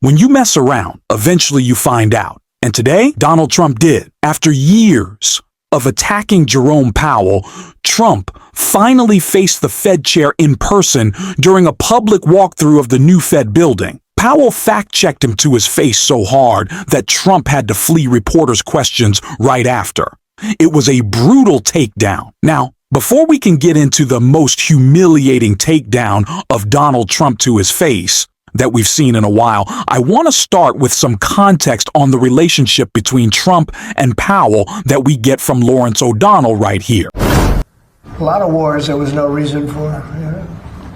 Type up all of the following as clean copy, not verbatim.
When you mess around, eventually you find out. And today, Donald Trump did. After years of attacking Jerome Powell, Trump finally faced the Fed chair in person during a public walkthrough of the new Fed building. Powell fact-checked him to his face so hard that Trump had to flee reporters' questions right after. It was a brutal takedown. Now, before we can get into the most humiliating takedown of Donald Trump to his face that we've seen in a while, I want to start with some context on the relationship between Trump and Powell that we get from Lawrence O'Donnell right here. A lot of wars there was no reason for.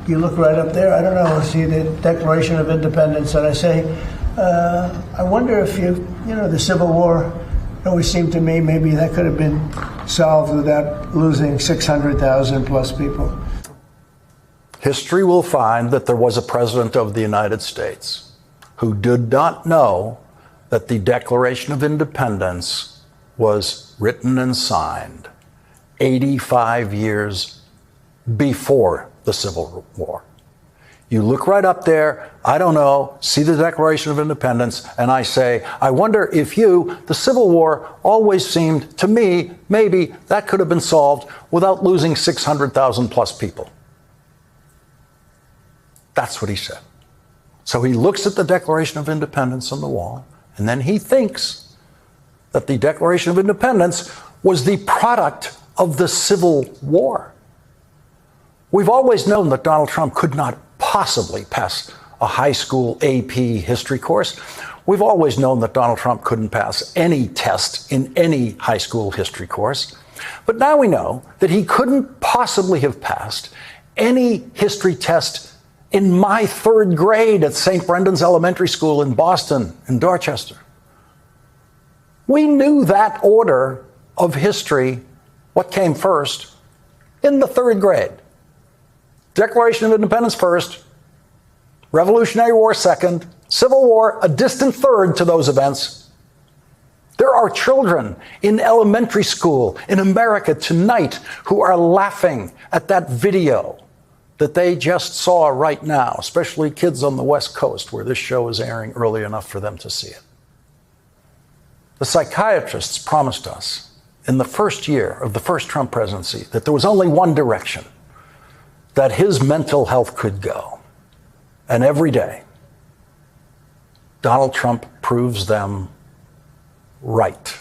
You look right up there, I don't know, see the Declaration of Independence, and I say, I wonder if the Civil War, it always seemed to me maybe that could have been solved without losing 600,000 plus people. History will find that there was a president of the United States who did not know that the Declaration of Independence was written and signed 85 years before the Civil War. You look right up there, I don't know, see the Declaration of Independence, and I say, I wonder if the Civil War always seemed to me, maybe that could have been solved without losing 600,000 plus people. That's what he said. So he looks at the Declaration of Independence on the wall, and then he thinks that the Declaration of Independence was the product of the Civil War. We've always known that Donald Trump could not possibly pass a high school AP history course. We've always known that Donald Trump couldn't pass any test in any high school history course. But now we know that he couldn't possibly have passed any history test in my third grade at St. Brendan's Elementary School in Boston, in Dorchester. We knew that order of history, what came first, in the third grade. Declaration of Independence first, Revolutionary War second, Civil War a distant third to those events. There are children in elementary school in America tonight who are laughing at that video that they just saw right now, especially kids on the West Coast where this show is airing early enough for them to see it. The psychiatrists promised us in the first year of the first Trump presidency that there was only one direction that his mental health could go. And every day, Donald Trump proves them right.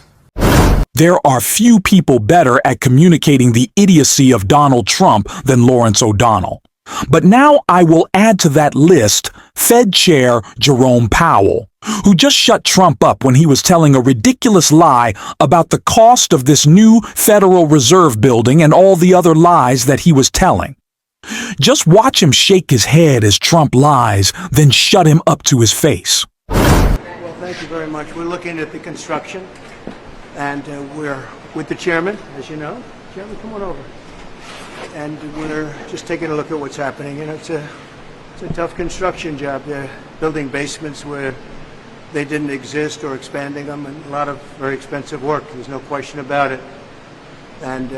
There are few people better at communicating the idiocy of Donald Trump than Lawrence O'Donnell. But now I will add to that list Fed Chair Jerome Powell, who just shut Trump up when he was telling a ridiculous lie about the cost of this new Federal Reserve building and all the other lies that he was telling. Just watch him shake his head as Trump lies, then shut him up to his face. Well, thank you very much. We're looking at the construction, and we're with the chairman, as you know. Chairman, come on over. And we're just taking a look at what's happening. It's a tough construction job. They're building basements where they didn't exist or expanding them, and a lot of very expensive work. There's no question about it. And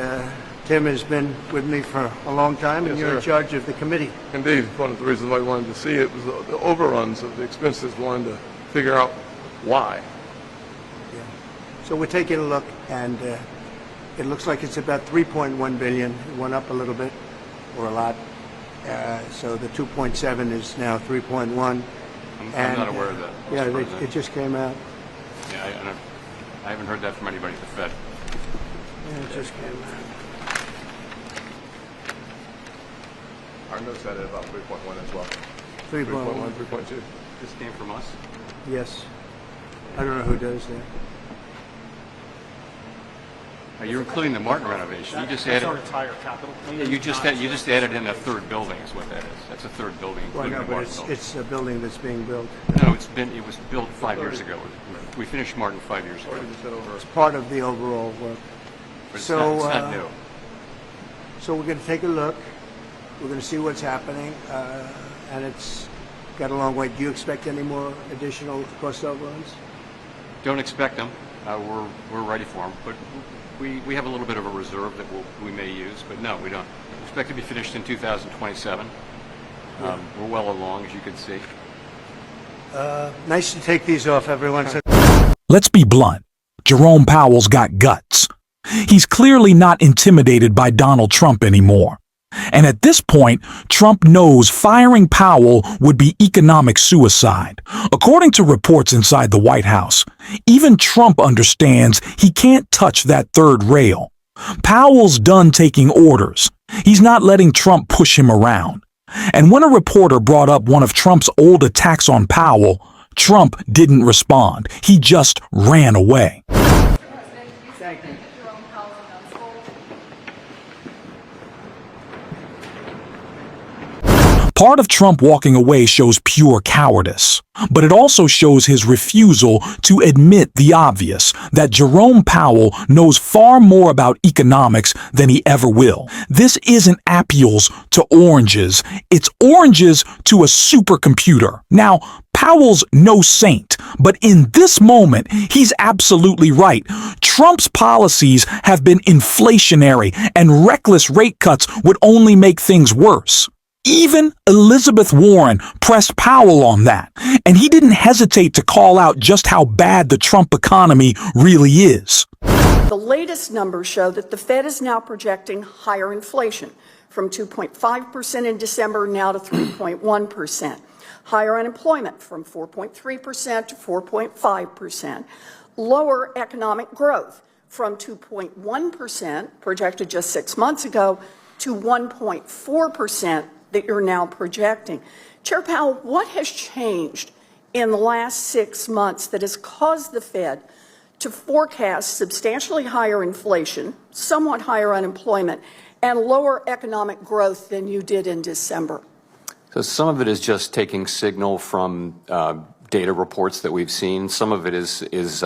Tim has been with me for a long time, and you're in charge of the committee. Indeed. One of the reasons I wanted to see it was the overruns of the expenses, wanted to figure out why. Yeah. So we're taking a look, and it looks like it's about 3.1 billion. It went up a little bit, or a lot. So the 2.7 is now 3.1. I'm not aware of that. Yeah, it just came out. Yeah, I haven't heard that from anybody at the Fed. Yeah, it just came out. Our notes had it about 3.1 as well. 3.1. 3.2. This came from us? Yes. I don't know who does that. You're including the Martin renovation. You just added. Our entire capital plan. Yeah, you just added in a third building is what that is. That's a third building, Well, including no, the but Martin building. it's a building that's being built. No, it was built 5 years ago. We finished Martin 5 years ago. It's part of the overall work. But it's So, not new. So we're going to take a look. We're going to see what's happening, and it's got a long way. Do you expect any more additional cost overruns? Don't expect them. We're ready for them, but we have a little bit of a reserve that we may use, but no, we don't. We expect to be finished in 2027. We're well along, as you can see. Nice to take these off, everyone. Let's be blunt. Jerome Powell's got guts. He's clearly not intimidated by Donald Trump anymore. And at this point, Trump knows firing Powell would be economic suicide. According to reports inside the White House, even Trump understands he can't touch that third rail. Powell's done taking orders. He's not letting Trump push him around. And when a reporter brought up one of Trump's old attacks on Powell, Trump didn't respond. He just ran away. Thank you. Part of Trump walking away shows pure cowardice, but it also shows his refusal to admit the obvious, that Jerome Powell knows far more about economics than he ever will. This isn't apples to oranges, it's oranges to a supercomputer. Now, Powell's no saint, but in this moment, he's absolutely right. Trump's policies have been inflationary, and reckless rate cuts would only make things worse. Even Elizabeth Warren pressed Powell on that, and he didn't hesitate to call out just how bad the Trump economy really is. The latest numbers show that the Fed is now projecting higher inflation, from 2.5% in December now to 3.1%. Higher unemployment from 4.3% to 4.5%. Lower economic growth from 2.1% projected just 6 months ago to 1.4% that you're now projecting. Chair Powell, what has changed in the last 6 months that has caused the Fed to forecast substantially higher inflation, somewhat higher unemployment, and lower economic growth than you did in December? So some of it is just taking signal from data reports that we've seen. Some of it is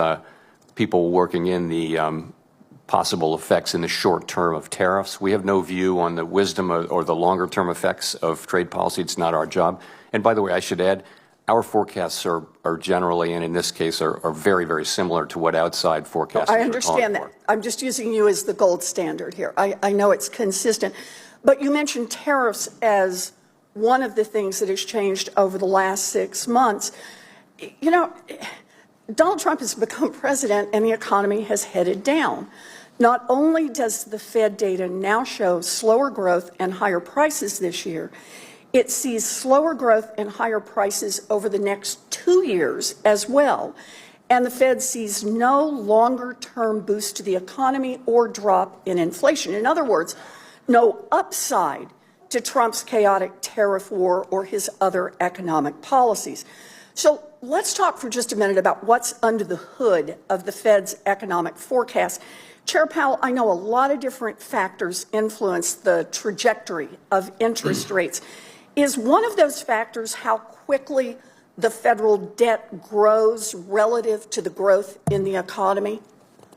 people working in the possible effects in the short term of tariffs. We have no view on the wisdom or the longer term effects of trade policy. It's not our job. And by the way, I should add, our forecasts are generally, and in this case, are very, very similar to what outside forecasts are. I understand that. I'm just using you as the gold standard here. I know it's consistent. But you mentioned tariffs as one of the things that has changed over the last 6 months. You know, Donald Trump has become president and the economy has headed down. Not only does the Fed data now show slower growth and higher prices this year, it sees slower growth and higher prices over the next 2 years as well. And the Fed sees no longer-term boost to the economy or drop in inflation. In other words, no upside to Trump's chaotic tariff war or his other economic policies. So let's talk for just a minute about what's under the hood of the Fed's economic forecast. Chair Powell, I know a lot of different factors influence the trajectory of interest rates. Is one of those factors how quickly the federal debt grows relative to the growth in the economy?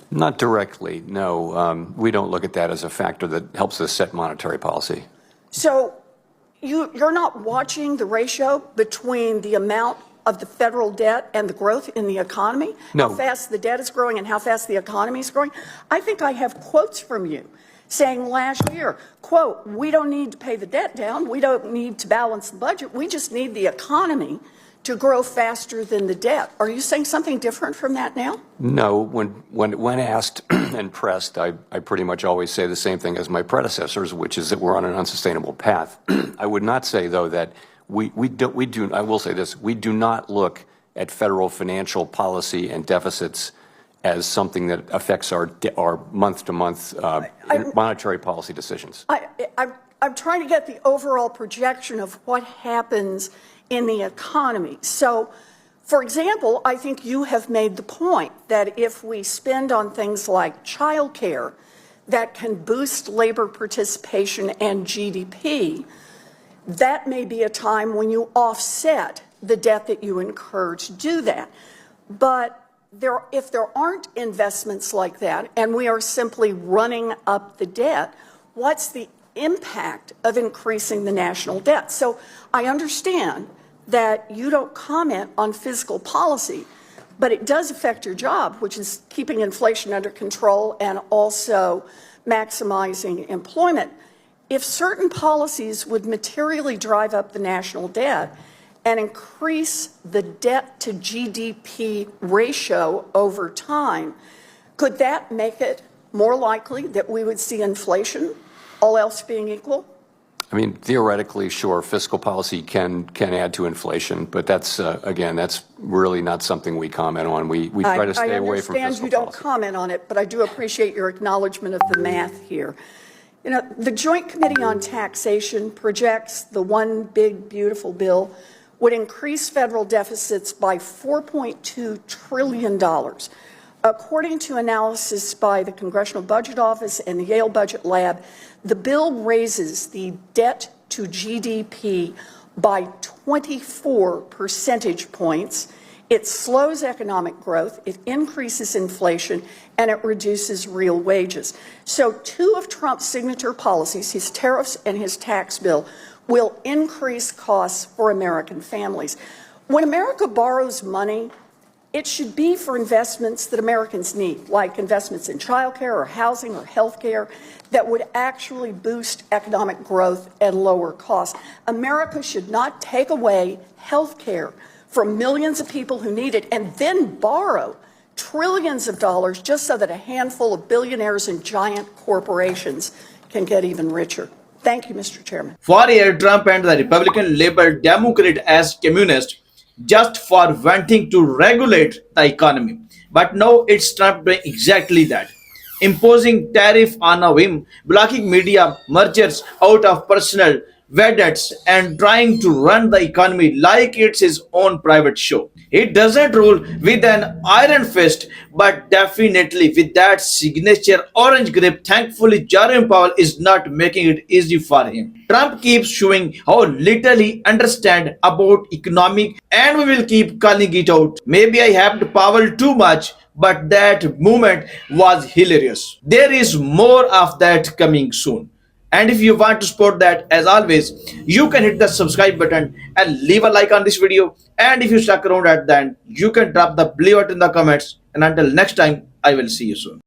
Not directly, no. We don't look at that as a factor that helps us set monetary policy. So you're not watching the ratio between the amount of the federal debt and the growth in the economy? No. How fast the debt is growing and how fast the economy is growing? I think I have quotes from you saying last year, quote, we don't need to pay the debt down. We don't need to balance the budget. We just need the economy to grow faster than the debt. Are you saying something different from that now? No. When asked and pressed, I pretty much always say the same thing as my predecessors, which is that we're on an unsustainable path. I would not say, though, that I will say this, we do not look at federal financial policy and deficits as something that affects our month-to-month monetary policy decisions. I'm trying to get the overall projection of what happens in the economy. So, for example, I think you have made the point that if we spend on things like childcare that can boost labor participation and GDP, that may be a time when you offset the debt that you incur to do that. But if there aren't investments like that and we are simply running up the debt, what's the impact of increasing the national debt? So I understand that you don't comment on fiscal policy, but it does affect your job, which is keeping inflation under control and also maximizing employment. If certain policies would materially drive up the national debt and increase the debt to GDP ratio over time, could that make it more likely that we would see inflation, all else being equal? I mean, theoretically, sure, fiscal policy can add to inflation, but that's, again, that's really not something we comment on. We try to stay away from fiscal policy. I understand you don't comment on it, but I do appreciate your acknowledgement of the math here. You know, the Joint Committee on Taxation projects the one big, beautiful bill would increase federal deficits by $4.2 trillion. According to analysis by the Congressional Budget Office and the Yale Budget Lab, the bill raises the debt to GDP by 24 percentage points. It slows economic growth, it increases inflation, and it reduces real wages. So two of Trump's signature policies, his tariffs and his tax bill, will increase costs for American families. When America borrows money, it should be for investments that Americans need, like investments in childcare or housing or healthcare that would actually boost economic growth and lower costs. America should not take away healthcare from millions of people who need it and then borrow trillions of dollars just so that a handful of billionaires and giant corporations can get even richer. Thank you, Mr. Chairman. For a year, Trump and the Republican labeled Democrat as communist just for wanting to regulate the economy. But now it's Trump doing exactly that. Imposing tariff on a whim, blocking media mergers out of personal vedets, and trying to run the economy like it's his own private show. He doesn't rule with an iron fist, but definitely with that signature orange grip. Thankfully, Jerome Powell is not making it easy for him. Trump keeps showing how little he understands about economic, and we will keep calling it out. Maybe I hyped Powell too much, but that moment was hilarious. There is more of that coming soon. And if you want to support that, as always, you can hit the subscribe button and leave a like on this video. And if you stuck around at the end, you can drop the blue button in the comments. And until next time, I will see you soon.